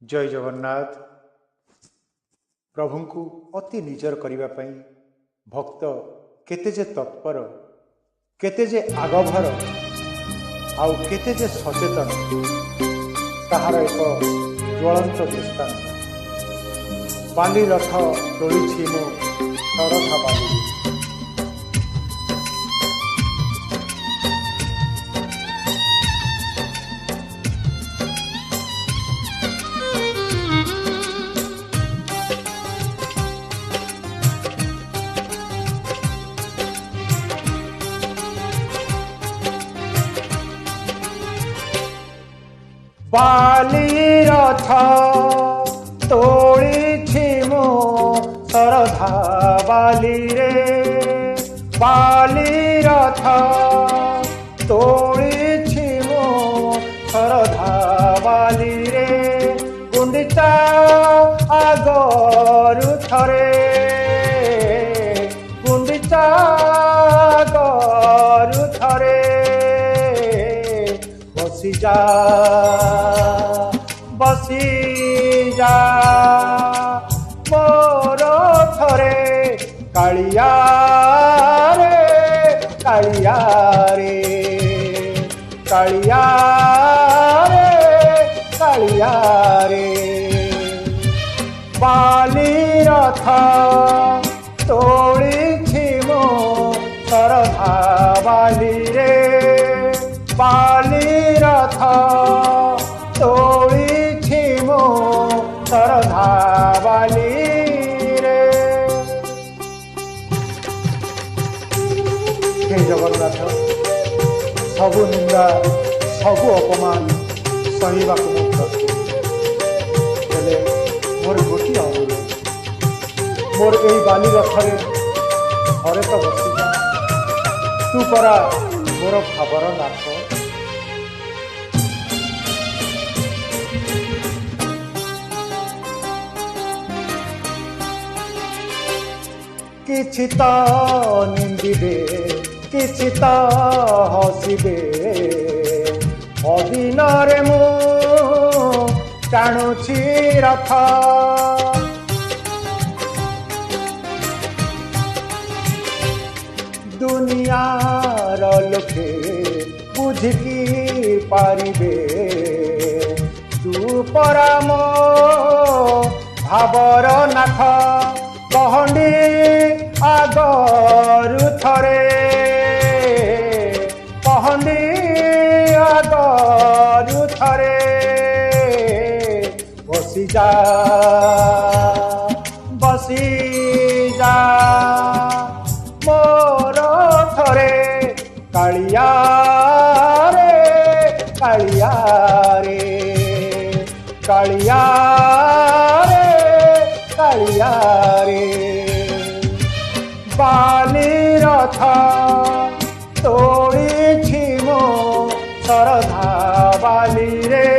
जय जगन्नाथ। प्रभु को अति निजर करने भक्त केते जे तत्पर, केते जे आगभर, आउ केते जे सचेतन, ताहार एक ज्वलंत दृष्टांत। बाली रथ तोड़ी मो सरधा बाली। बाली रथ तोड़ी मो सरधा बाली रे। बाली रथ तोड़ी मो सरधा बाली रे। गुंडिचा आगरु थरे, गुंडिचा आगरु थरे। बसी जा बसी जा मोर थरे कालिया रे, कालिया रे, कालिया रे, कालिया रे। बाली रथ तोड़ी मो सरधा बाली रे। बाली रथ तोड़ी मो सरधा बाली रे। हे जगन्नाथ, सबु निंदा सबु अपमान सहवाक हेले मोर गोटी अनुरोध, मोर यही बाली रथरे घरे तो बसी तू परा मोर खबर नाथ। किछि तो निंदिबे, किछि तो हसिबे, अदिन रे मु टाणुछि रथ। दुनियार लोके बुझिकी पारिबे, तू परा मो भावर नाथ। कहंडी आगरु थरे, कहंडी आगरु थरे। बसी जा बसी जा मोर थरे कालिया रे, कालिया रे, कालिया रे, कालिया रे। बाली रथ तोड़ी मो सरधा बाली रे।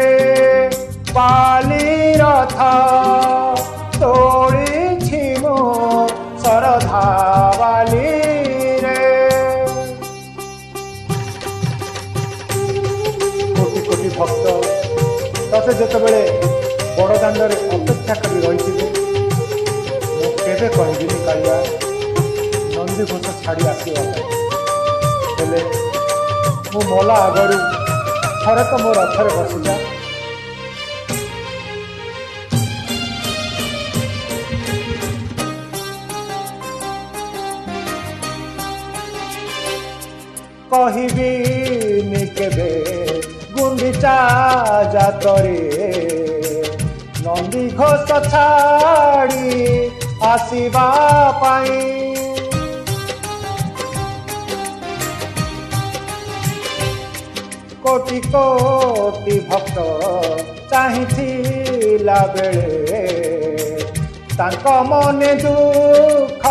बाली रथ तोड़ी मो सरधा बाली रे। कोटि कोटि भक्त तते जेतेबेले बड़ दांडरे अपेक्षा करी रही, केबे कहबिनी कालिया नंदी घोष छाड़ी आसवाई। हेले मु मला आगरू थरे तो मो रथरे बसी जा। कहबिनी केबे गुंडिचा जातरे, नंदी घोष छाड़ी आसीबा पाई। कोटि कोटि भक्त चाहिथिला बेले, तांको मने दुख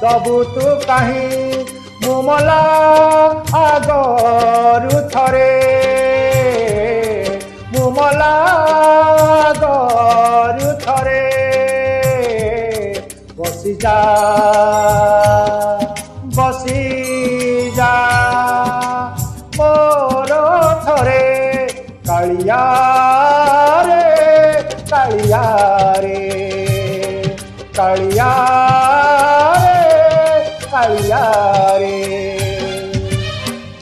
दबु तू काहीं। मुमला आगरु थरे, मुमला आगरु थरे। बसी जा बसी जा मोर थरे कालिया रे, कालिया रे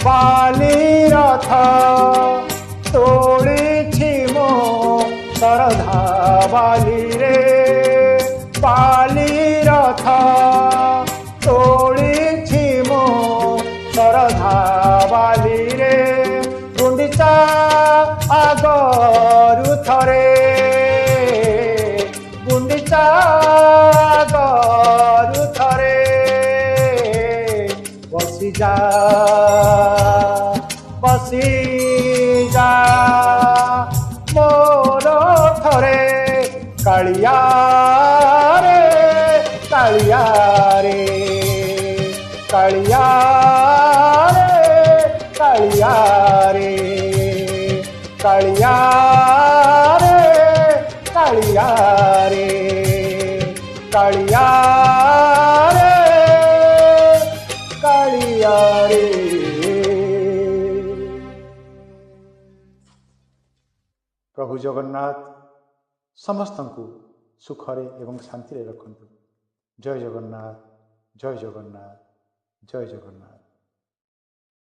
बाली रथ तोड़ी मो सरधा बाली रे बाली रथ तोड़ी मो सरधा बाली रे गुंडीचा आगरु थरे गुंडीचा आगरु थरे बसी जा मोर थरे कालिया रे कालिया रे कालिया रे कालिया रे कालिया रे कालिया रे कालिया रे कालिया रे। प्रभु जगन्नाथ समस्त को सुखरे एवं शांति रखंतु। जय जगन्नाथ जय जगन्नाथ जय जगन्नाथ।